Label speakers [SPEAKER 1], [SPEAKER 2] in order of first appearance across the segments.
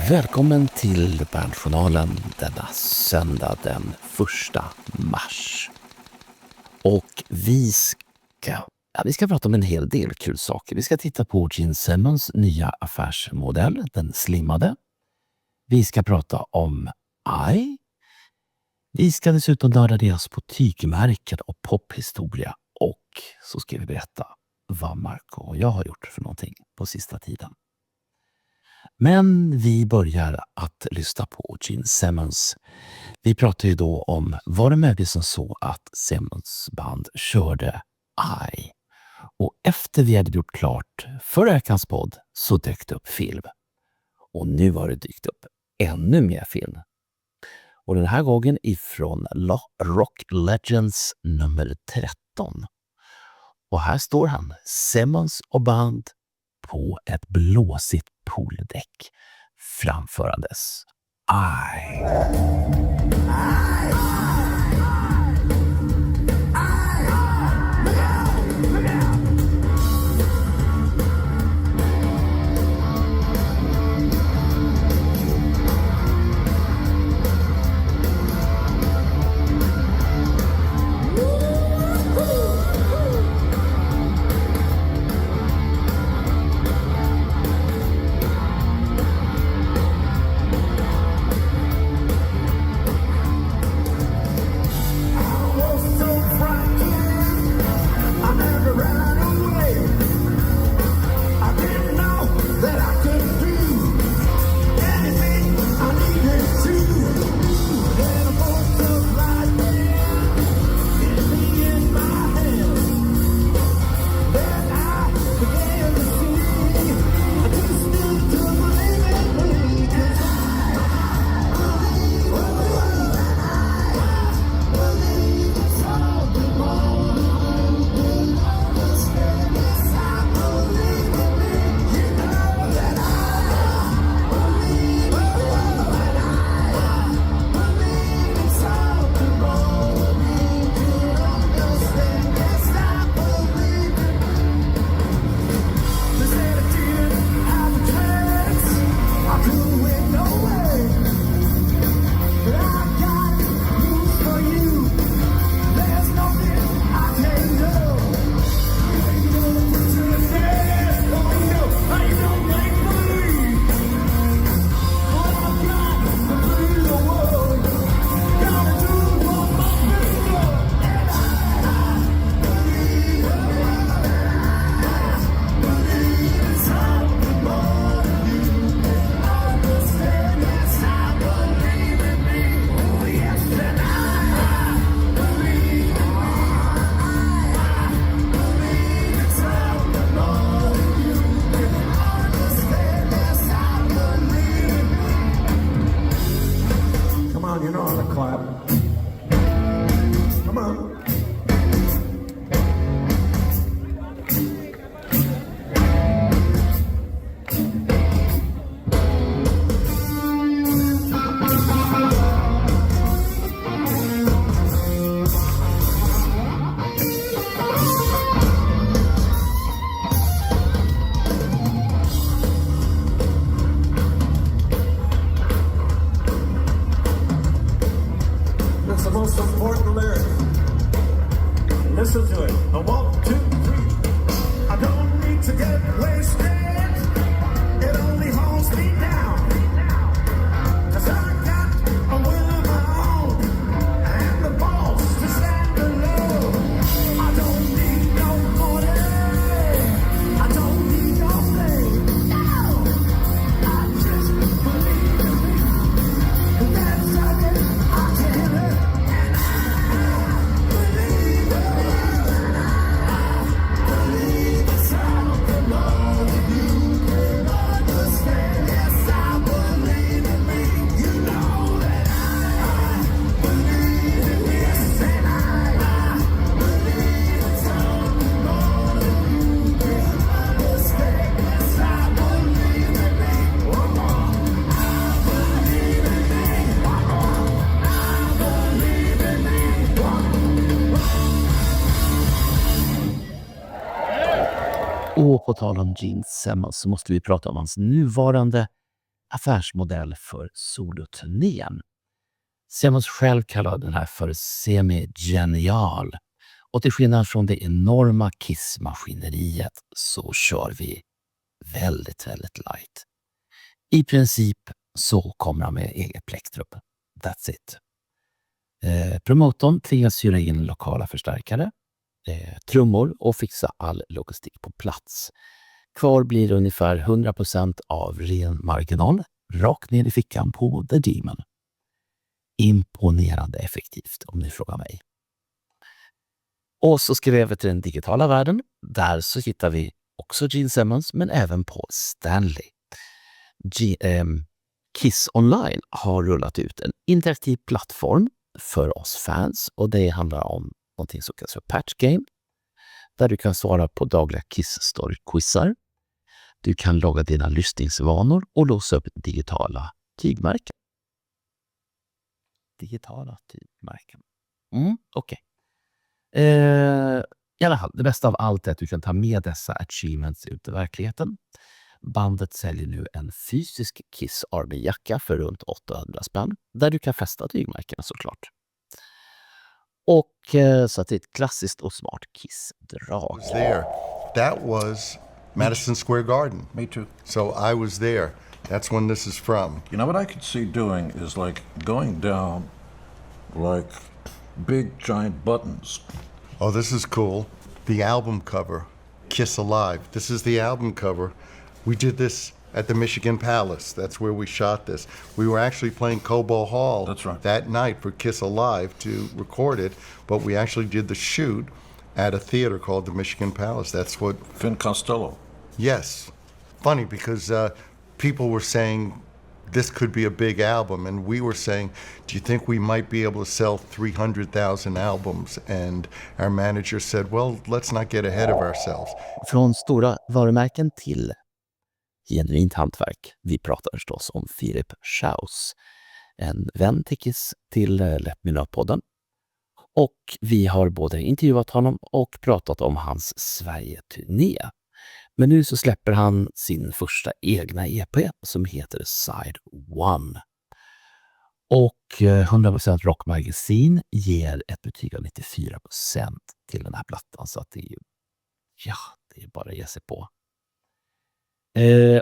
[SPEAKER 1] Välkommen till Bernjournalen denna söndag den 1 mars. Och vi ska prata om en hel del kul saker. Vi ska titta på Gene Simmons nya affärsmodell, den slimmade. Vi ska prata om AI. Vi ska dessutom nörda deras på tygmärken och pophistoria. Och så ska vi berätta vad Marco och jag har gjort för någonting på sista tiden. Men vi börjar att lyssna på Gene Simmons. Vi pratar ju då om, var det möjligt som så att Simmons band körde AI? Och efter vi hade gjort klart förra veckans podd så dök det upp film. Och nu har det dykt upp ännu mer film. Och den här gången ifrån Rock Legends nummer 13. Och här står han, Simmons och band, på ett blåsigt pooldäck framförandes AI. Och på tal om Gene Simmons så måste vi prata om hans nuvarande affärsmodell för soloturnén. Simmons själv kallar den här för semi-genial. Och till skillnad från det enorma Kiss-maskineriet så kör vi väldigt, väldigt light. I princip så kommer han med eget plektrum. That's it. Promotorn tvingas hyra in lokala förstärkare, trummor och fixa all logistik på plats. Kvar blir ungefär 100% av ren marginal rakt ner i fickan på The Demon. Imponerande effektivt om ni frågar mig. Och så ska vi över till den digitala världen. Där så hittar vi också Gene Simmons men även Paul Stanley. Kiss Online har rullat ut en interaktiv plattform för oss fans och det handlar om någonting som kallas för Patch Game där du kan svara på dagliga Kiss Story-quizar. Du kan logga dina lyssningsvanor och låsa upp digitala tygmärken. Digitala tygmärken. Okej. I alla fall, det bästa av allt är att du kan ta med dessa achievements ut i verkligheten. Bandet säljer nu en fysisk Kiss Army-jacka för runt 800 spänn där du kan fästa tygmärkena såklart. Och så att det är ett klassiskt och smart Kiss-drag.
[SPEAKER 2] That was Madison Square Garden.
[SPEAKER 3] Me too.
[SPEAKER 2] So I was there. That's when this is from.
[SPEAKER 3] You know what I could see doing is like going down like big giant buttons.
[SPEAKER 2] Oh, this is cool. The album cover, Kiss Alive. This is the album cover. We did this at the Michigan Palace. That's where we shot this. We were actually playing Cobo Hall that night for Kiss Alive to record it, but we actually did the shoot at a theater called the Michigan Palace. That's what...
[SPEAKER 3] Finn Costello.
[SPEAKER 2] Yes. Funny because people were saying this could be a big album, and we were saying, do you think we might be able to sell 300,000 albums? And our manager said, well, let's not get ahead of ourselves.
[SPEAKER 1] Från stora varumärken till genuint hantverk. Vi pratar förstås om Philip Schaus, en vän till Kiss till Let Me Know-podden. Och vi har både intervjuat honom och pratat om hans Sverige-turné. Men nu så släpper han sin första egna EP som heter Side One. Och 100% Rock Magazine ger ett betyg av 94% till den här plattan. Så att det är ju, det är bara att ge sig på.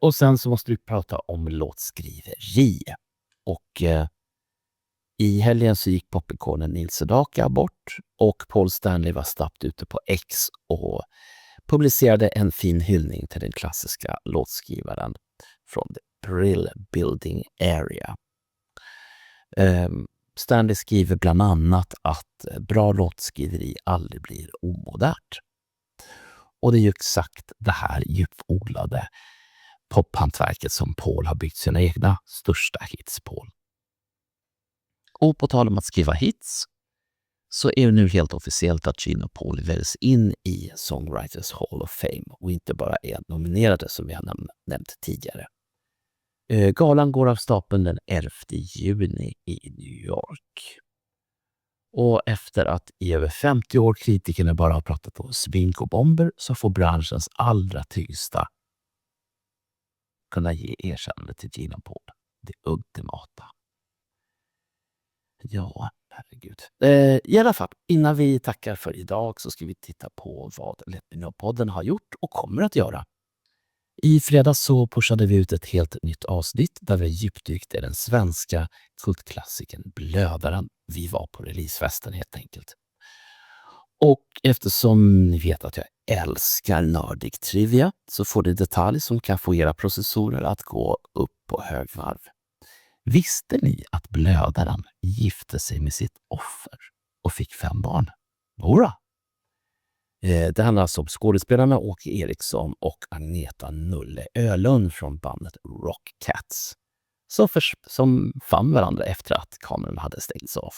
[SPEAKER 1] Och sen så måste du prata om låtskriveri. Och i helgen så gick popikonen Nils Sedaka bort och Paul Stanley var snabbt ute på X och publicerade en fin hyllning till den klassiska låtskrivaren från The Brill Building Area. Stanley skriver bland annat att bra låtskriveri aldrig blir omodernt. Och det är ju exakt det här djupodlade pophantverket som Paul har byggt sina egna största hits på. Och på tal om att skriva hits så är det nu helt officiellt att Gene och Paul väljs in i Songwriters Hall of Fame och inte bara är nominerade som vi har nämnt tidigare. Galan går av stapeln den 11 juni i New York. Och efter att i över 50 år kritikerna bara har pratat om smink och bomber så får branschens allra tyngsta kunna ge erkännande till Gene och Paul. Det ultimata. Ja, herregud. I alla fall, innan vi tackar för idag så ska vi titta på vad Let Me Know-podden har gjort och kommer att göra. I fredags så pushade vi ut ett helt nytt avsnitt där vi djupdykt i den svenska kultklassikern Blödaren. Vi var på releasefesten helt enkelt. Och eftersom ni vet att jag älskar nördig trivia så får det detalj som kan få era processorer att gå upp på högvarv. Visste ni att Blödaren gifte sig med sitt offer och fick 5 barn? Hurra! Det handlar alltså om skådespelarna Åke Eriksson och Agneta Nulle Ölund från bandet Rock Cats som fann varandra efter att kameran hade stängts av.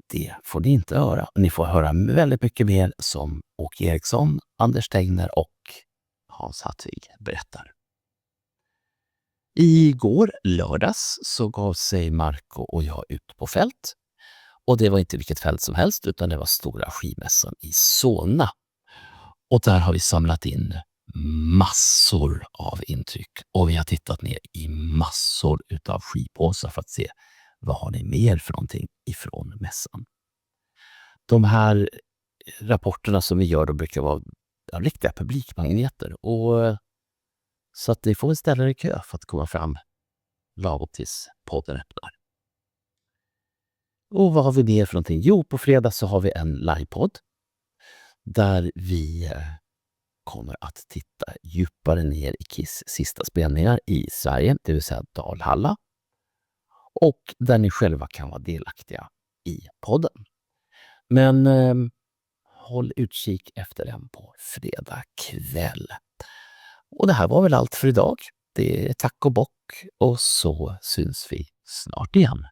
[SPEAKER 1] Det får ni inte höra. Ni får höra väldigt mycket mer som Åke Eriksson, Anders Tegner och Hans Hattvig berättar. Igår lördags så gav sig Marco och jag ut på fält. Och det var inte vilket fält som helst utan det var stora skivmässan i Solna. Och där har vi samlat in massor av intryck och vi har tittat ner i massor utav skivpåsar för att se vad har ni mer för någonting ifrån mässan. De här rapporterna som vi gör då brukar vara riktiga publikmagneter och så att ni får väl ställa er i kö för att komma fram lagom tills podden öppnar. Och vad har vi mer för någonting? Jo, på fredag så har vi en livepodd där vi kommer att titta djupare ner i Kiss sista spelningar i Sverige, det vill säga Dalhalla. Och där ni själva kan vara delaktiga i podden. Men håll utkik efter den på fredag kväll. Och det här var väl allt för idag. Det är tack och bock och så syns vi snart igen.